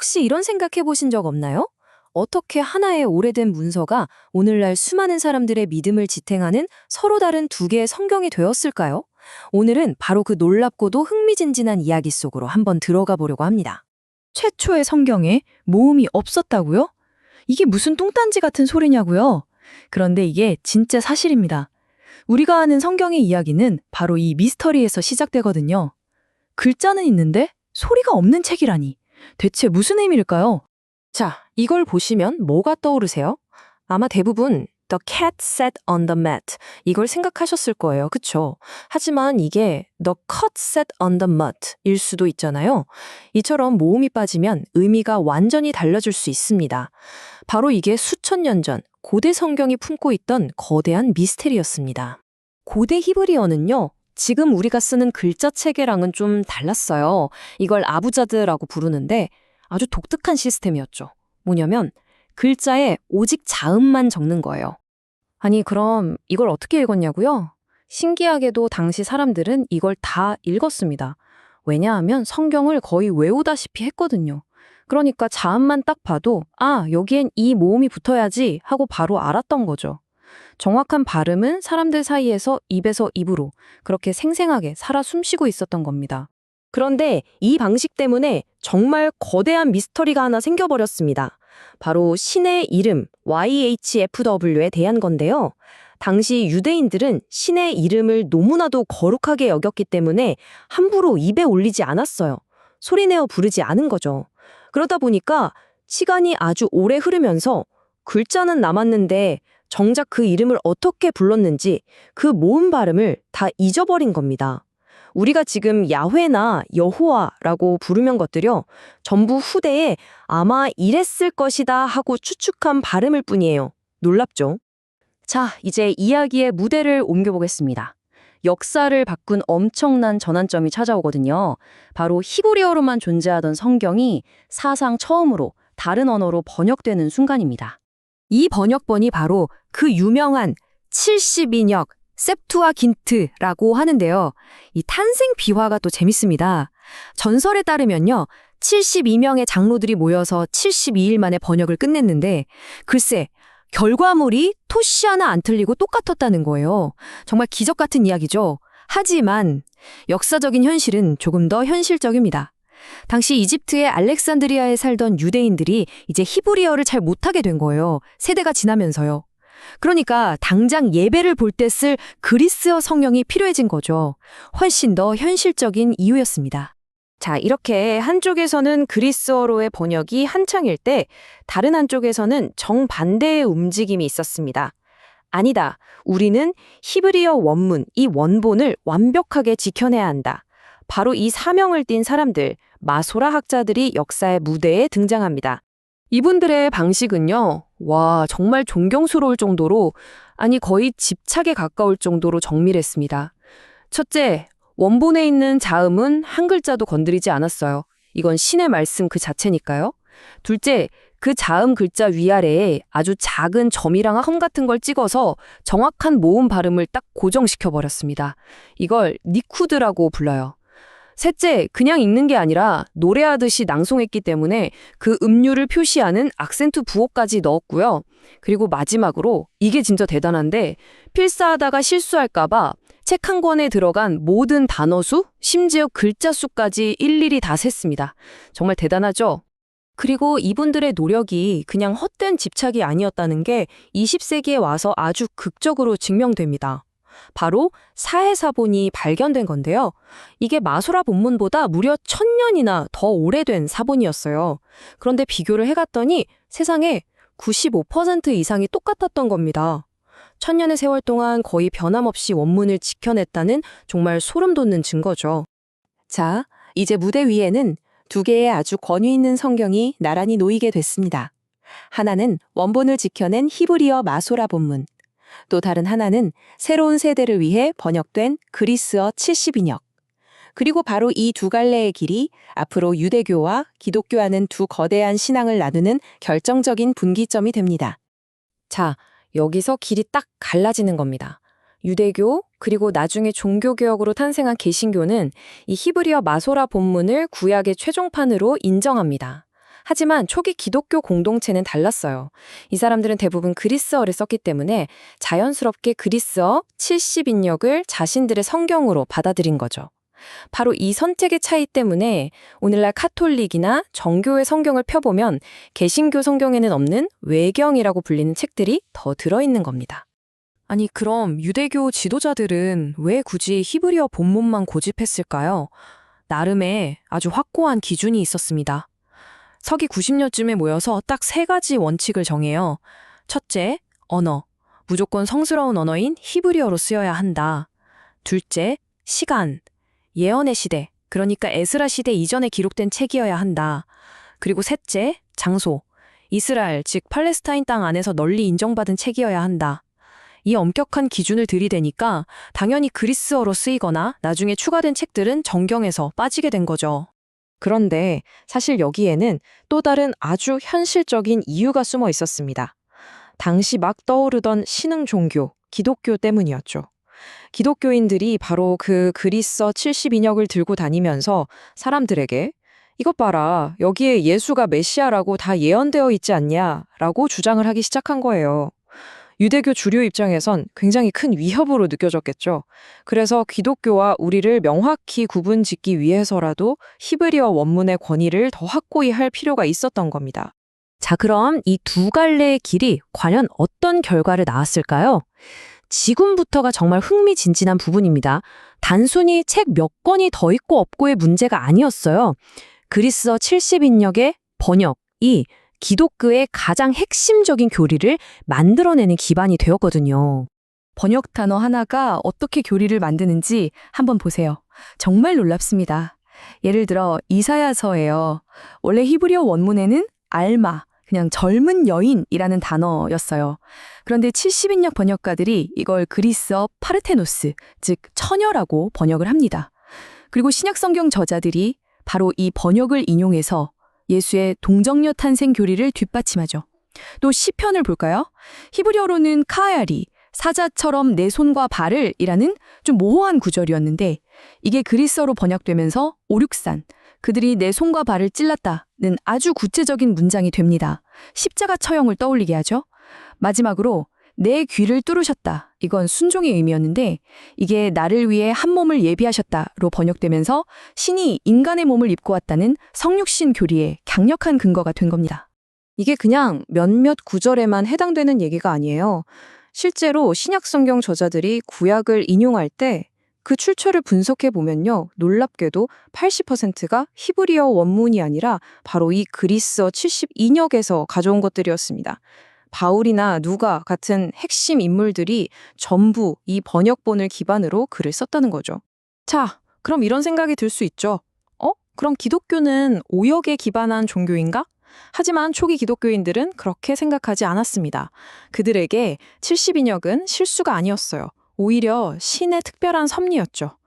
혹시 이런 생각해 보신 적 없나요? 어떻게 하나의 오래된 문서가 오늘날 수많은 사람들의 믿음을 지탱하는 서로 다른 두 개의 성경이 되었을까요? 오늘은 바로 그 놀랍고도 흥미진진한 이야기 속으로 한번 들어가 보려고 합니다. 최초의 성경에 모음이 없었다고요? 이게 무슨 뚱딴지 같은 소리냐고요? 그런데 이게 진짜 사실입니다. 우리가 아는 성경의 이야기는 바로 이 미스터리에서 시작되거든요. 글자는 있는데 소리가 없는 책이라니. 대체 무슨 의미일까요? 자, 이걸 보시면 뭐가 떠오르세요? 아마 대부분 The cat sat on the mat 이걸 생각하셨을 거예요. 그쵸? 하지만 이게 The cat sat on the mud 일 수도 있잖아요. 이처럼 모음이 빠지면 의미가 완전히 달라질 수 있습니다. 바로 이게 수천 년 전 고대 성경이 품고 있던 거대한 미스테리였습니다. 고대 히브리어는요. 지금 우리가 쓰는 글자 체계랑은 좀 달랐어요. 이걸 아부자드라고 부르는데 아주 독특한 시스템이었죠. 뭐냐면 글자에 오직 자음만 적는 거예요. 아니, 그럼 이걸 어떻게 읽었냐고요? 신기하게도 당시 사람들은 이걸 다 읽었습니다. 왜냐하면 성경을 거의 외우다시피 했거든요. 그러니까 자음만 딱 봐도 아, 여기엔 이 모음이 붙어야지 하고 바로 알았던 거죠. 정확한 발음은 사람들 사이에서 입에서 입으로 그렇게 생생하게 살아 숨쉬고 있었던 겁니다. 그런데 이 방식 때문에 정말 거대한 미스터리가 하나 생겨버렸습니다. 바로 신의 이름 YHWH에 대한 건데요. 당시 유대인들은 신의 이름을 너무나도 거룩하게 여겼기 때문에 함부로 입에 올리지 않았어요. 소리내어 부르지 않은 거죠. 그러다 보니까 시간이 아주 오래 흐르면서 글자는 남았는데 정작 그 이름을 어떻게 불렀는지 그 모음 발음을 다 잊어버린 겁니다. 우리가 지금 야훼나 여호와라고 부르면 것들요. 전부 후대에 아마 이랬을 것이다 하고 추측한 발음일 뿐이에요. 놀랍죠? 자, 이제 이야기의 무대를 옮겨보겠습니다. 역사를 바꾼 엄청난 전환점이 찾아오거든요. 바로 히브리어로만 존재하던 성경이 사상 처음으로 다른 언어로 번역되는 순간입니다. 이 번역본이 바로 그 유명한 72역 셉투아긴트라고 하는데요. 이 탄생 비화가 또 재밌습니다. 전설에 따르면요. 72명의 장로들이 모여서 72일 만에 번역을 끝냈는데 글쎄 결과물이 토시 하나 안 틀리고 똑같았다는 거예요. 정말 기적 같은 이야기죠. 하지만 역사적인 현실은 조금 더 현실적입니다. 당시 이집트의 알렉산드리아에 살던 유대인들이 이제 히브리어를 잘 못하게 된 거예요. 세대가 지나면서요. 그러니까 당장 예배를 볼 때 쓸 그리스어 성경이 필요해진 거죠. 훨씬 더 현실적인 이유였습니다. 자, 이렇게 한쪽에서는 그리스어로의 번역이 한창일 때 다른 한쪽에서는 정반대의 움직임이 있었습니다. 아니다. 우리는 히브리어 원문, 이 원본을 완벽하게 지켜내야 한다. 바로 이 사명을 띤 사람들, 마소라 학자들이 역사의 무대에 등장합니다. 이분들의 방식은요, 와, 정말 존경스러울 정도로, 아니 거의 집착에 가까울 정도로 정밀했습니다. 첫째, 원본에 있는 자음은 한 글자도 건드리지 않았어요. 이건 신의 말씀 그 자체니까요. 둘째, 그 자음 글자 위아래에 아주 작은 점이랑 점 같은 걸 찍어서 정확한 모음 발음을 딱 고정시켜버렸습니다. 이걸 니쿠드라고 불러요. 셋째, 그냥 읽는 게 아니라 노래하듯이 낭송했기 때문에 그 음률을 표시하는 악센트 부호까지 넣었고요. 그리고 마지막으로 이게 진짜 대단한데 필사하다가 실수할까봐 책 한 권에 들어간 모든 단어 수, 심지어 글자 수까지 일일이 다 셌습니다. 정말 대단하죠? 그리고 이분들의 노력이 그냥 헛된 집착이 아니었다는 게 20세기에 와서 아주 극적으로 증명됩니다. 바로 사해사본이 발견된 건데요. 이게 마소라 본문보다 무려 1000년이나 더 오래된 사본이었어요. 그런데 비교를 해갔더니 세상에 95% 이상이 똑같았던 겁니다. 1000년의 세월 동안 거의 변함없이 원문을 지켜냈다는 정말 소름 돋는 증거죠. 자, 이제 무대 위에는 두 개의 아주 권위 있는 성경이 나란히 놓이게 됐습니다. 하나는 원본을 지켜낸 히브리어 마소라 본문. 또 다른 하나는 새로운 세대를 위해 번역된 그리스어 72역. 그리고 바로 이 두 갈래의 길이 앞으로 유대교와 기독교와는 두 거대한 신앙을 나누는 결정적인 분기점이 됩니다. 자, 여기서 길이 딱 갈라지는 겁니다. 유대교 그리고 나중에 종교개혁으로 탄생한 개신교는 이 히브리어 마소라 본문을 구약의 최종판으로 인정합니다. 하지만 초기 기독교 공동체는 달랐어요. 이 사람들은 대부분 그리스어를 썼기 때문에 자연스럽게 그리스어 70인역을 자신들의 성경으로 받아들인 거죠. 바로 이 선택의 차이 때문에 오늘날 카톨릭이나 정교의 성경을 펴보면 개신교 성경에는 없는 외경이라고 불리는 책들이 더 들어있는 겁니다. 아니, 그럼 유대교 지도자들은 왜 굳이 히브리어 본문만 고집했을까요? 나름의 아주 확고한 기준이 있었습니다. 서기 90년쯤에 모여서 딱 3가지 원칙을 정해요. 첫째, 언어. 무조건 성스러운 언어인 히브리어로 쓰여야 한다. 둘째, 시간. 예언의 시대, 그러니까 에스라 시대 이전에 기록된 책이어야 한다. 그리고 셋째, 장소. 이스라엘, 즉 팔레스타인 땅 안에서 널리 인정받은 책이어야 한다. 이 엄격한 기준을 들이대니까 당연히 그리스어로 쓰이거나 나중에 추가된 책들은 정경에서 빠지게 된 거죠. 그런데 사실 여기에는 또 다른 아주 현실적인 이유가 숨어 있었습니다. 당시 막 떠오르던 신흥 종교, 기독교 때문이었죠. 기독교인들이 바로 그 그리스어 70인역을 들고 다니면서 사람들에게 이것 봐라, 여기에 예수가 메시아라고 다 예언되어 있지 않냐라고 주장을 하기 시작한 거예요. 유대교 주류 입장에선 굉장히 큰 위협으로 느껴졌겠죠. 그래서 기독교와 우리를 명확히 구분짓기 위해서라도 히브리어 원문의 권위를 더 확고히 할 필요가 있었던 겁니다. 자, 그럼 이 두 갈래의 길이 과연 어떤 결과를 낳았을까요? 지금부터가 정말 흥미진진한 부분입니다. 단순히 책 몇 권이 더 있고 없고의 문제가 아니었어요. 그리스어 70인역의 번역이 기독교의 가장 핵심적인 교리를 만들어내는 기반이 되었거든요. 번역 단어 하나가 어떻게 교리를 만드는지 한번 보세요. 정말 놀랍습니다. 예를 들어 이사야서예요. 원래 히브리어 원문에는 알마, 그냥 젊은 여인이라는 단어였어요. 그런데 70인역 번역가들이 이걸 그리스어 파르테노스, 즉 처녀라고 번역을 합니다. 그리고 신약성경 저자들이 바로 이 번역을 인용해서 예수의 동정녀 탄생 교리를 뒷받침하죠. 또 시편을 볼까요? 히브리어로는 카야리, 사자처럼 내 손과 발을 이라는 좀 모호한 구절이었는데 이게 그리스어로 번역되면서 오륙산, 그들이 내 손과 발을 찔렀다는 아주 구체적인 문장이 됩니다. 십자가 처형을 떠올리게 하죠. 마지막으로 내 귀를 뚫으셨다. 이건 순종의 의미였는데 이게 나를 위해 한 몸을 예비하셨다로 번역되면서 신이 인간의 몸을 입고 왔다는 성육신 교리의 강력한 근거가 된 겁니다. 이게 그냥 몇몇 구절에만 해당되는 얘기가 아니에요. 실제로 신약성경 저자들이 구약을 인용할 때 그 출처를 분석해 보면요. 놀랍게도 80%가 히브리어 원문이 아니라 바로 이 그리스어 70인역에서 가져온 것들이었습니다. 바울이나 누가 같은 핵심 인물들이 전부 이 번역본을 기반으로 글을 썼다는 거죠. 자, 그럼 이런 생각이 들 수 있죠. 그럼 기독교는 오역에 기반한 종교인가? 하지만 초기 기독교인들은 그렇게 생각하지 않았습니다. 그들에게 70인역은 실수가 아니었어요. 오히려 신의 특별한 섭리였죠.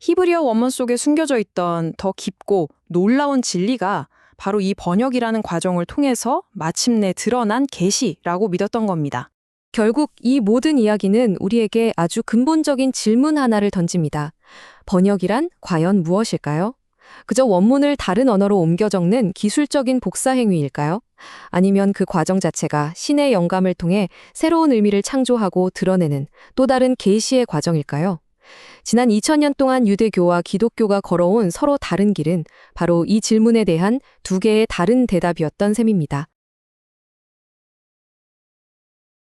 히브리어 원문 속에 숨겨져 있던 더 깊고 놀라운 진리가 바로 이 번역이라는 과정을 통해서 마침내 드러난 계시라고 믿었던 겁니다. 결국 이 모든 이야기는 우리에게 아주 근본적인 질문 하나를 던집니다. 번역이란 과연 무엇일까요? 그저 원문을 다른 언어로 옮겨 적는 기술적인 복사 행위일까요? 아니면 그 과정 자체가 신의 영감을 통해 새로운 의미를 창조하고 드러내는 또 다른 계시의 과정일까요? 지난 2000년 동안 유대교와 기독교가 걸어온 서로 다른 길은 바로 이 질문에 대한 두 개의 다른 대답이었던 셈입니다.